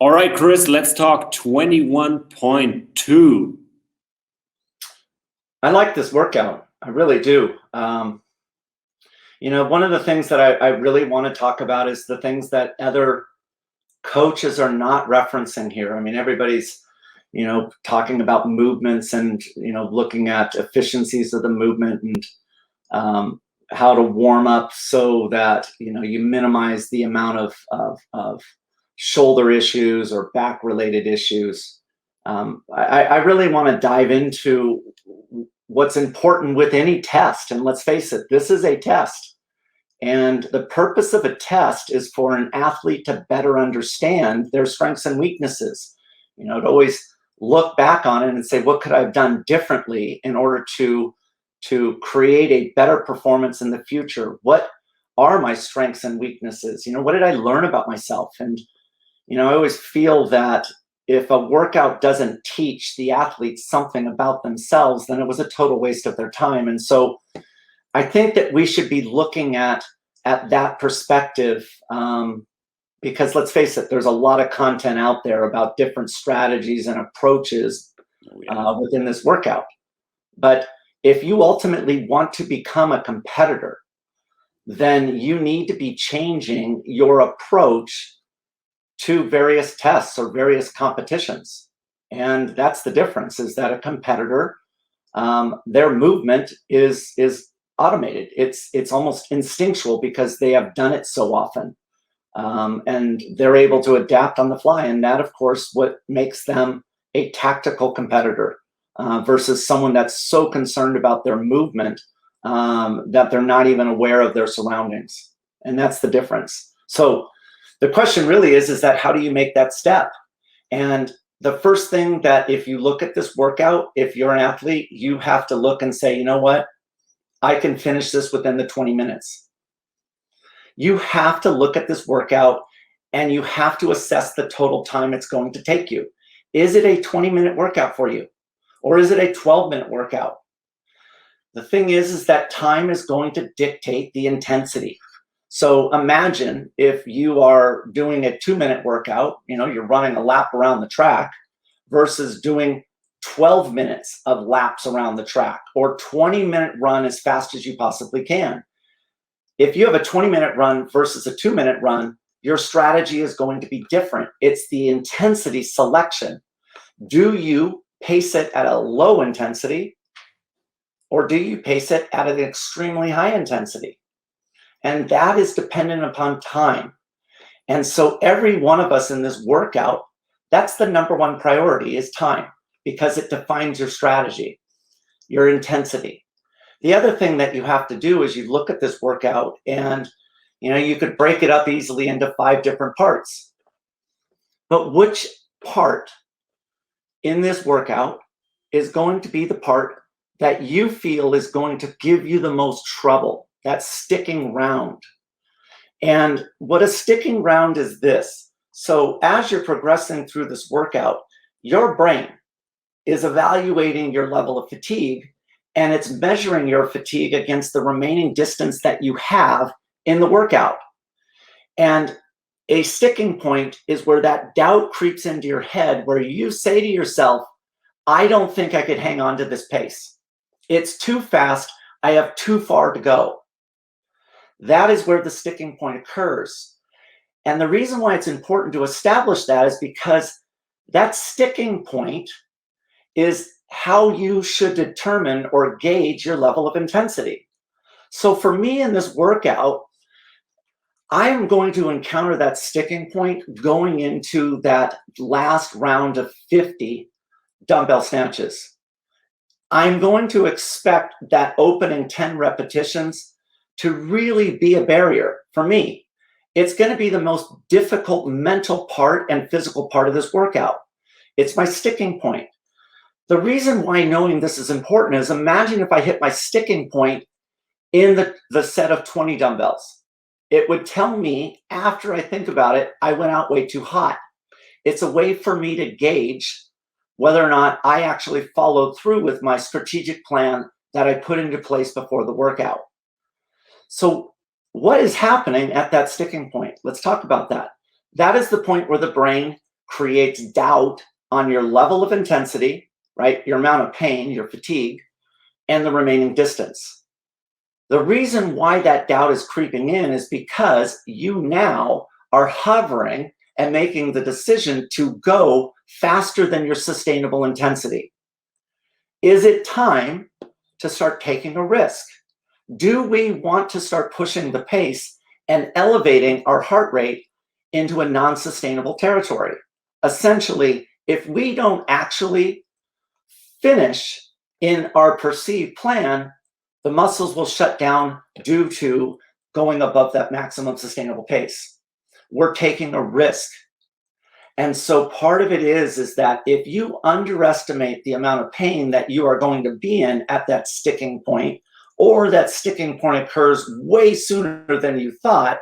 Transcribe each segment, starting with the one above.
All right, Chris, let's talk 21.2. I like this workout. I really do. One of the things that I really want to talk about is the things that other coaches are not referencing here. I mean, everybody's, talking about movements and, looking at efficiencies of the movement and how to warm up so that, you minimize the amount of shoulder issues or back related issues. I really want to dive into what's important with any test. And let's face it, this is a test. And the purpose of a test is for an athlete to better understand their strengths and weaknesses. To always look back on it and say, what could I have done differently in order to create a better performance in the future? What are my strengths and weaknesses? What did I learn about myself? And, I always feel that if a workout doesn't teach the athletes something about themselves, then it was a total waste of their time. And so I think that we should be looking at that perspective, because let's face it, there's a lot of content out there about different strategies and approaches within this workout. But if you ultimately want to become a competitor, then you need to be changing your approach to various tests or various competitions. And that's the difference, is that a competitor, their movement is automated. It's almost instinctual because they have done it so often, and they're able to adapt on the fly. And that, of course, what makes them a tactical competitor versus someone that's so concerned about their movement that they're not even aware of their surroundings. And that's the difference. So the question really is that how do you make that step? And the first thing that, if you look at this workout, if you're an athlete, you have to look and say, you know what? I can finish this within the 20 minutes. You have to look at this workout and you have to assess the total time it's going to take you. Is it a 20-minute workout for you? Or is it a 12-minute workout? The thing is that time is going to dictate the intensity. So imagine if you are doing a 2-minute workout, you're running a lap around the track versus doing 12 minutes of laps around the track, or 20-minute run as fast as you possibly can. If you have a 20-minute run versus a 2-minute run, your strategy is going to be different. It's the intensity selection. Do you pace it at a low intensity, or do you pace it at an extremely high intensity? And that is dependent upon time. And so every one of us in this workout, that's the number one priority, is time, because it defines your strategy, your intensity. The other thing that you have to do is you look at this workout and, you could break it up easily into 5 different parts. But which part in this workout is going to be the part that you feel is going to give you the most trouble, that's sticking round? And what a sticking round is this. So as you're progressing through this workout, your brain is evaluating your level of fatigue, and it's measuring your fatigue against the remaining distance that you have in the workout. And a sticking point is where that doubt creeps into your head, where you say to yourself, I don't think I could hang on to this pace. It's too fast. I have too far to go. That is where the sticking point occurs. And the reason why it's important to establish that is because that sticking point is how you should determine or gauge your level of intensity. So for me in this workout, I am going to encounter that sticking point going into that last round of 50 dumbbell snatches. I'm going to expect that opening 10 repetitions to really be a barrier for me. It's going to be the most difficult mental part and physical part of this workout. It's my sticking point. The reason why knowing this is important is, imagine if I hit my sticking point in the set of 20 dumbbells. It would tell me, after I think about it, I went out way too hot. It's a way for me to gauge whether or not I actually followed through with my strategic plan that I put into place before the workout. So what is happening at that sticking point? Let's talk about that. That is the point where the brain creates doubt on your level of intensity, right? Your amount of pain, your fatigue, and the remaining distance. The reason why that doubt is creeping in is because you now are hovering and making the decision to go faster than your sustainable intensity. Is it time to start taking a risk? Do we want to start pushing the pace and elevating our heart rate into a non-sustainable territory? Essentially, if we don't actually finish in our perceived plan, the muscles will shut down due to going above that maximum sustainable pace. We're taking a risk. And so part of it is that if you underestimate the amount of pain that you are going to be in at that sticking point, or that sticking point occurs way sooner than you thought,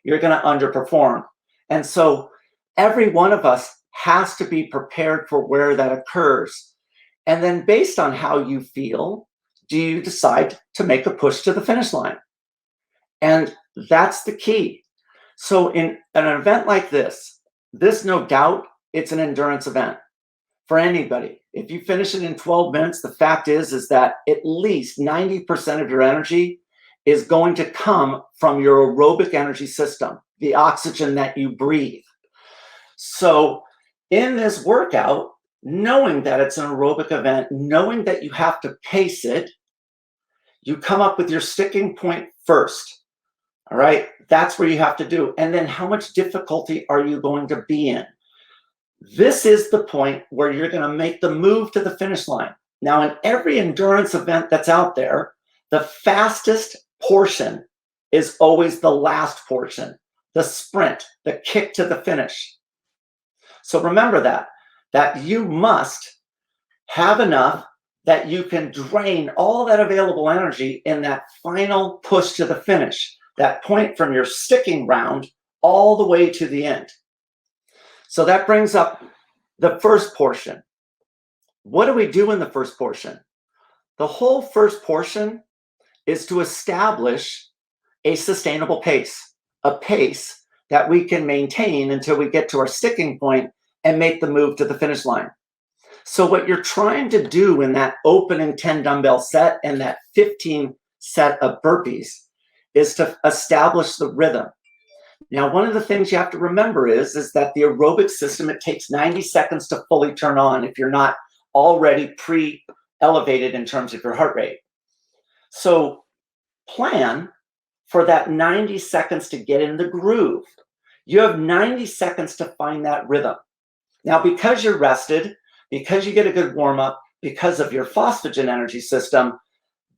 you're going to underperform. And so every one of us has to be prepared for where that occurs. And then based on how you feel, do you decide to make a push to the finish line? And that's the key. So in an event like this no doubt, it's an endurance event for anybody. If you finish it in 12 minutes, the fact is that at least 90% of your energy is going to come from your aerobic energy system, the oxygen that you breathe. So in this workout, knowing that it's an aerobic event, knowing that you have to pace it, you come up with your sticking point first. All right, that's where you have to do. And then how much difficulty are you going to be in? This is the point where you're going to make the move to the finish line. Now, in every endurance event that's out there, the fastest portion is always the last portion, the sprint, the kick to the finish. So remember that you must have enough that you can drain all that available energy in that final push to the finish, that point from your sticking round all the way to the end. So that brings up the first portion. What do we do in the first portion? The whole first portion is to establish a sustainable pace, a pace that we can maintain until we get to our sticking point and make the move to the finish line. So what you're trying to do in that opening 10 dumbbell set and that 15 set of burpees is to establish the rhythm. Now, one of the things you have to remember is that the aerobic system, it takes 90 seconds to fully turn on if you're not already pre-elevated in terms of your heart rate. So plan for that 90 seconds to get in the groove. You have 90 seconds to find that rhythm. Now, because you're rested, because you get a good warm up, because of your phosphagen energy system,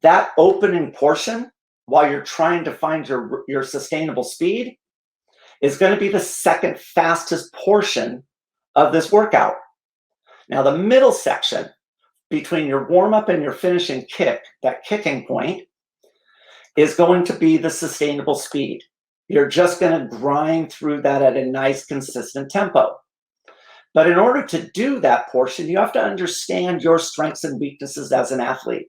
that opening portion, while you're trying to find your sustainable speed, is going to be the second fastest portion of this workout. Now, the middle section between your warm up and your finishing kick, that kicking point, is going to be the sustainable speed. You're just going to grind through that at a nice, consistent tempo. But in order to do that portion, you have to understand your strengths and weaknesses as an athlete.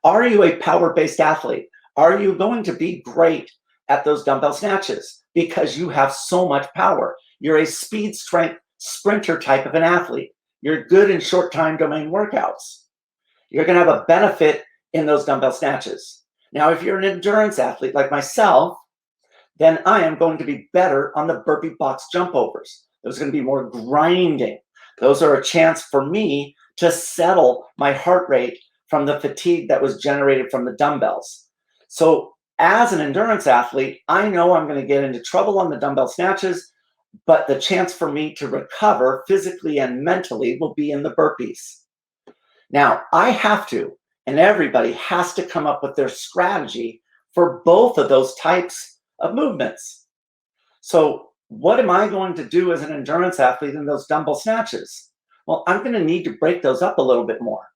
Are you a power-based athlete? Are you going to be great at those dumbbell snatches because you have so much power? You're a speed strength sprinter type of an athlete. You're good in short time domain workouts. You're going to have a benefit in those dumbbell snatches. Now, if you're an endurance athlete like myself, then I am going to be better on the burpee box jump overs. There's going to be more grinding. Those are a chance for me to settle my heart rate from the fatigue that was generated from the dumbbells. So as an endurance athlete, I know I'm going to get into trouble on the dumbbell snatches, but the chance for me to recover physically and mentally will be in the burpees. Now, I have to, and everybody has to come up with their strategy for both of those types of movements. So what am I going to do as an endurance athlete in those dumbbell snatches? Well, I'm going to need to break those up a little bit more.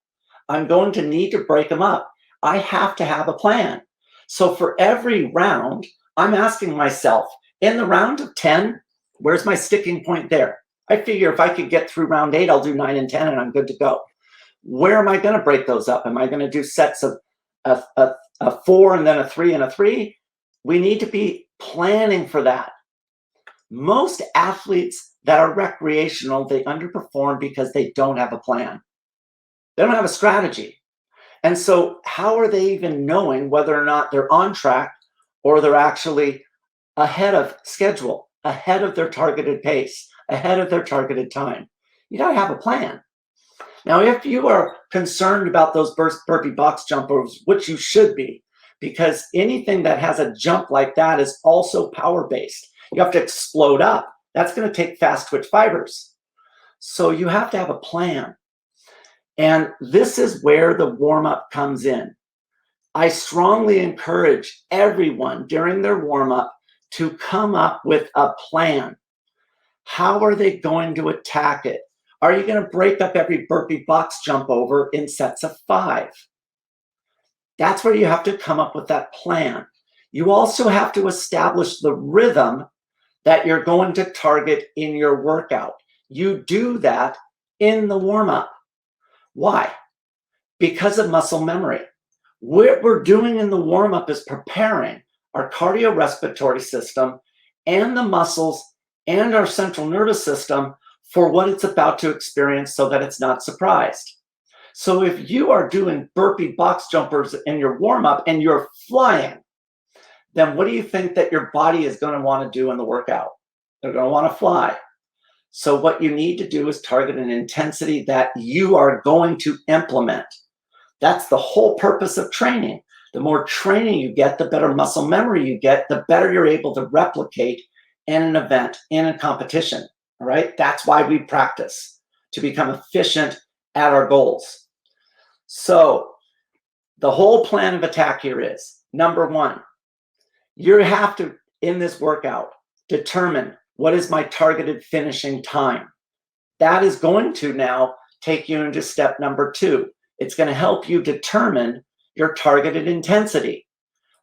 I'm going to need to break them up. I have to have a plan. So for every round, I'm asking myself, in the round of 10, where's my sticking point there? I figure if I could get through round 8, I'll do 9 and 10 and I'm good to go. Where am I going to break those up? Am I going to do sets of a 4 and then a 3 and a 3? We need to be planning for that. Most athletes that are recreational, they underperform because they don't have a plan. They don't have a strategy. And so how are they even knowing whether or not they're on track or they're actually ahead of schedule, ahead of their targeted pace, ahead of their targeted time? You got to have a plan. Now, if you are concerned about those burpee box jumpers, which you should be, because anything that has a jump like that is also power-based. You have to explode up. That's going to take fast twitch fibers. So you have to have a plan. And this is where the warm-up comes in. I strongly encourage everyone during their warm-up to come up with a plan. How are they going to attack it? Are you going to break up every burpee box jump over in sets of 5? That's where you have to come up with that plan. You also have to establish the rhythm that you're going to target in your workout. You do that in the warm-up. Why? Because of muscle memory. What we're doing in the warm-up is preparing our cardiorespiratory system and the muscles and our central nervous system for what it's about to experience so that it's not surprised. So if you are doing burpee box jumpers in your warm-up and you're flying, then what do you think that your body is going to want to do in the workout? They're going to want to fly. So what you need to do is target an intensity that you are going to implement. That's the whole purpose of training. The more training you get, the better muscle memory you get, the better you're able to replicate in an event, in a competition. All right? That's why we practice, to become efficient at our goals. So the whole plan of attack here is, number 1, you have to, in this workout, determine what is my targeted finishing time. That is going to now take you into step number 2. It's going to help you determine your targeted intensity.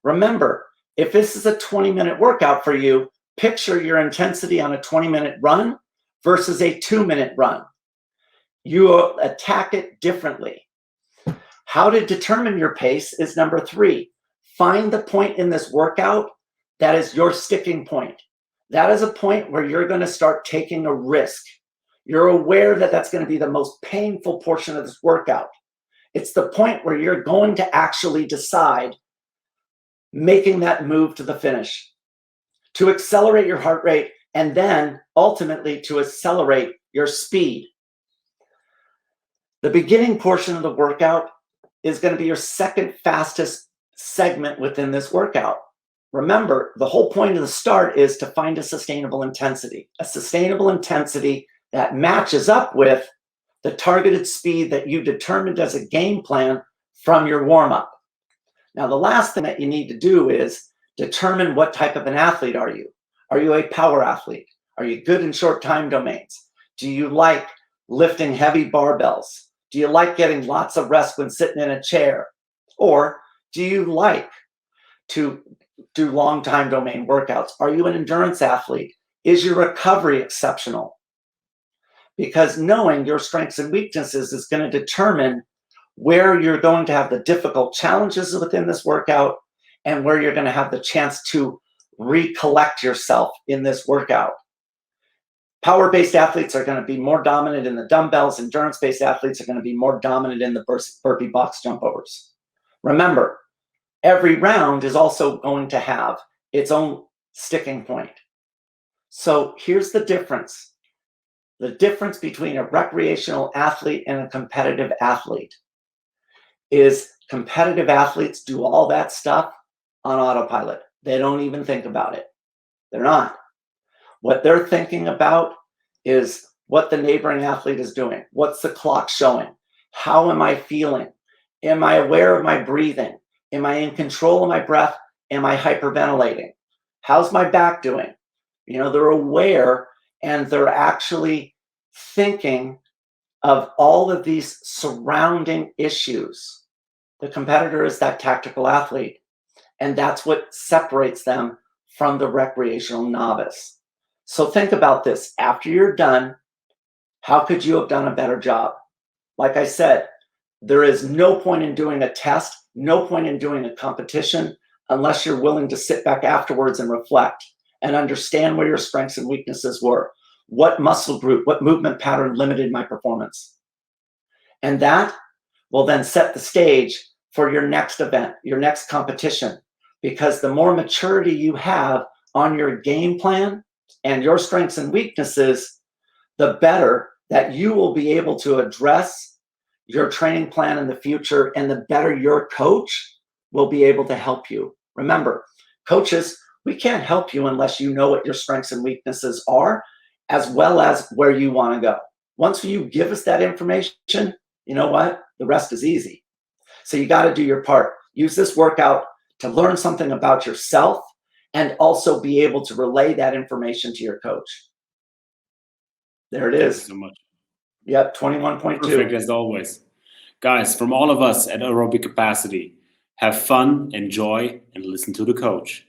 Remember, if this is a 20-minute workout for you, picture your intensity on a 20-minute run versus a 2-minute run. You attack it differently. How to determine your pace is number 3. Find the point in this workout that is your sticking point. That is a point where you're going to start taking a risk. You're aware that that's going to be the most painful portion of this workout. It's the point where you're going to actually decide making that move to the finish, to accelerate your heart rate, and then ultimately to accelerate your speed. The beginning portion of the workout is going to be your second fastest segment within this workout. Remember, the whole point of the start is to find a sustainable intensity that matches up with the targeted speed that you determined as a game plan from your warm-up. Now, the last thing that you need to do is determine what type of an athlete are you. Are you a power athlete? Are you good in short time domains? Do you like lifting heavy barbells? Do you like getting lots of rest when sitting in a chair? Or do you like to do long time domain workouts? Are you an endurance athlete? Is your recovery exceptional? Because knowing your strengths and weaknesses is going to determine where you're going to have the difficult challenges within this workout and where you're going to have the chance to recollect yourself in this workout. Power-based athletes are going to be more dominant in the dumbbells. Endurance-based athletes are going to be more dominant in the burpee box jump overs. Remember, every round is also going to have its own sticking point. So here's the difference. The difference between a recreational athlete and a competitive athlete is competitive athletes do all that stuff on autopilot. They don't even think about it. They're not. What they're thinking about is what the neighboring athlete is doing. What's the clock showing? How am I feeling? Am I aware of my breathing? Am I in control of my breath? Am I hyperventilating? How's my back doing? You know, they're aware and they're actually thinking of all of these surrounding issues. The competitor is that tactical athlete, and that's what separates them from the recreational novice. So think about this. After you're done, how could you have done a better job? Like I said, there is no point in doing a test, no point in doing a competition unless you're willing to sit back afterwards and reflect and understand where your strengths and weaknesses were. what muscle group, what movement pattern limited my performance. And that will then set the stage for your next event, your next competition, because the more maturity you have on your game plan and your strengths and weaknesses, the better that you will be able to address your training plan in the future, and the better your coach will be able to help you. Remember, coaches, we can't help you unless you know what your strengths and weaknesses are, as well as where you want to go. Once you give us that information, you know what? The rest is easy. So you got to do your part. Use this workout to learn something about yourself and also be able to relay that information to your coach. There it is. Thank you so much. Yep, 21.2. Perfect as always. Guys, from all of us at Aerobic Capacity, have fun, enjoy, and listen to the coach.